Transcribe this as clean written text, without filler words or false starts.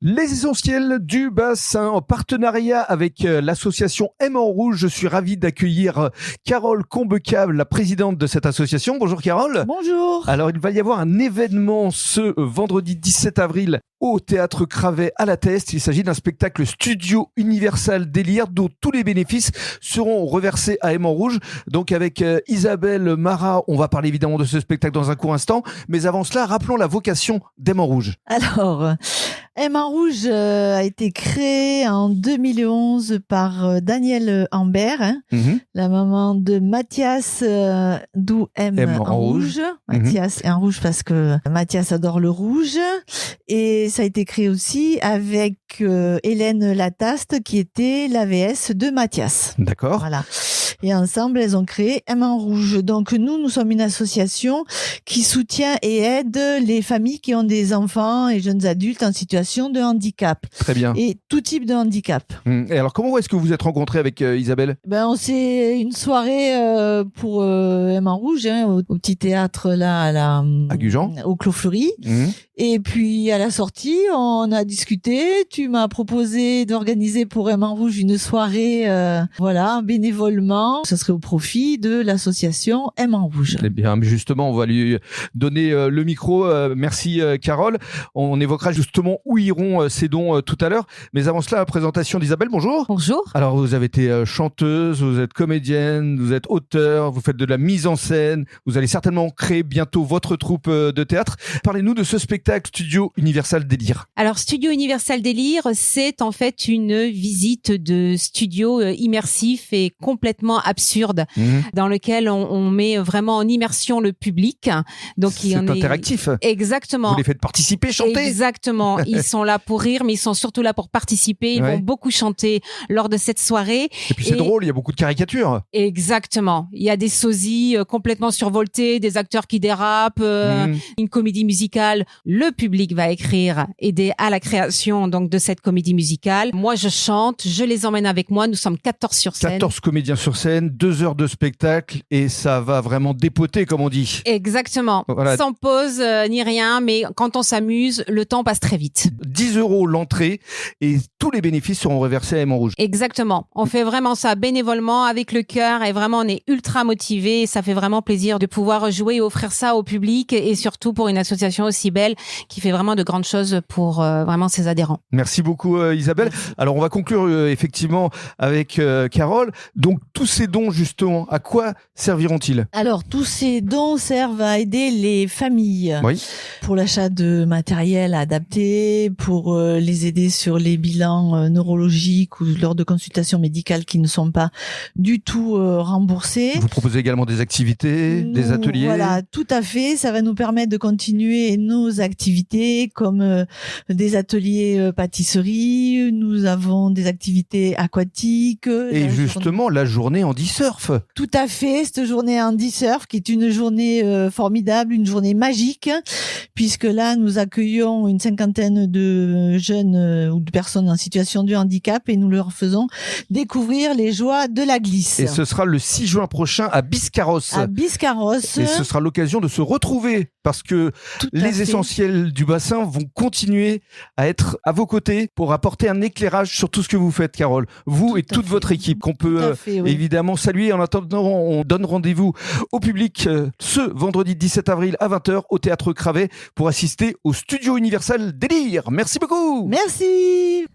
Les essentiels du bassin en partenariat avec l'association M en Rouge. Je suis ravi d'accueillir Carole Combecave, la présidente de cette association. Bonjour Carole. Bonjour. Alors il va y avoir un événement ce vendredi 17 avril au Théâtre Cravet à La Teste. Il s'agit d'un spectacle Studio Universal Délire dont tous les bénéfices seront reversés à M en Rouge. Donc avec Isabelle Marat, on va parler évidemment de ce spectacle dans un court instant. Mais avant cela, rappelons la vocation d'M en Rouge. Alors, M en Rouge a été créé en 2011 par Danielle Ambert, la maman de Mathias, d'où M en Rouge. Mathias est en rouge parce que Mathias adore le rouge. Et ça a été créé aussi avec Hélène Lataste, qui était l'AVS de Mathias. D'accord. Voilà. Et ensemble, elles ont créé M en Rouge. Donc nous sommes une association qui soutient et aide les familles qui ont des enfants et jeunes adultes en situation de handicap. Très bien. Et tout type de handicap. Et alors, comment est-ce que vous vous êtes rencontrés avec Isabelle ? On s'est une soirée pour M en Rouge, au petit théâtre là à Gujan, au Clos Fleury. Et puis à la sortie, on a discuté. Tu m'as proposé d'organiser pour M en Rouge une soirée, bénévolement. Ce serait au profit de l'association M en Rouge. Eh bien, justement, on va lui donner le micro. Merci Carole. On évoquera justement où iront ces dons tout à l'heure. Mais avant cela, la présentation d'Isabelle. Bonjour. Bonjour. Alors, vous avez été chanteuse, vous êtes comédienne, vous êtes auteur, vous faites de la mise en scène. Vous allez certainement créer bientôt votre troupe de théâtre. Parlez-nous de ce spectacle Studio Universal Délire. Alors, Studio Universal Délire, c'est en fait une visite de studio immersif et complètement absurde, dans lequel on met vraiment en immersion le public. Donc, c'est interactif. Exactement. Vous les faites participer, chanter. Exactement. Ils sont là pour rire, mais ils sont surtout là pour participer. Ils vont beaucoup chanter lors de cette soirée. Et puis c'est drôle, il y a beaucoup de caricatures. Exactement. Il y a des sosies complètement survoltés, des acteurs qui dérapent, une comédie musicale. Le public va aider à la création donc de cette comédie musicale. Moi, je chante, je les emmène avec moi. Nous sommes 14 sur scène. 14 comédiens sur scène, 2 heures de spectacle et ça va vraiment dépoter, comme on dit. Exactement. Voilà. Sans pause ni rien, mais quand on s'amuse, le temps passe très vite. 10 € l'entrée et tous les bénéfices seront reversés à M en Rouge. Exactement. On fait vraiment ça bénévolement, avec le cœur, et vraiment on est ultra motivés. Ça fait vraiment plaisir de pouvoir jouer et offrir ça au public, et surtout pour une association aussi belle qui fait vraiment de grandes choses pour vraiment ses adhérents. Merci beaucoup Isabelle. Alors on va conclure effectivement avec Carole. Donc tous ces dons justement, à quoi serviront-ils ? Alors tous ces dons servent à aider les familles pour l'achat de matériel adapté, pour les aider sur les bilans neurologiques ou lors de consultations médicales qui ne sont pas du tout remboursées. Vous proposez également des activités, des ateliers ? Voilà, tout à fait. Ça va nous permettre de continuer nos activités comme des ateliers pâtisserie. Nous avons des activités aquatiques. Et justement, la journée handisurf. Tout à fait, cette journée handisurf qui est une journée formidable, une journée magique, puisque là, nous accueillons une cinquantaine de jeunes ou de personnes en situation de handicap et nous leur faisons découvrir les joies de la glisse. Et ce sera le 6 juin prochain à Biscarrosse. À Biscarrosse. Et ce sera l'occasion de se retrouver parce que les essentiels du bassin vont continuer à être à vos côtés pour apporter un éclairage sur tout ce que vous faites, Carole. Vous et toute votre équipe qu'on peut évidemment saluer. En attendant, on donne rendez-vous au public ce vendredi 17 avril à 20h au Théâtre Cravet pour assister au Studio Universal Délire. Merci beaucoup. Merci.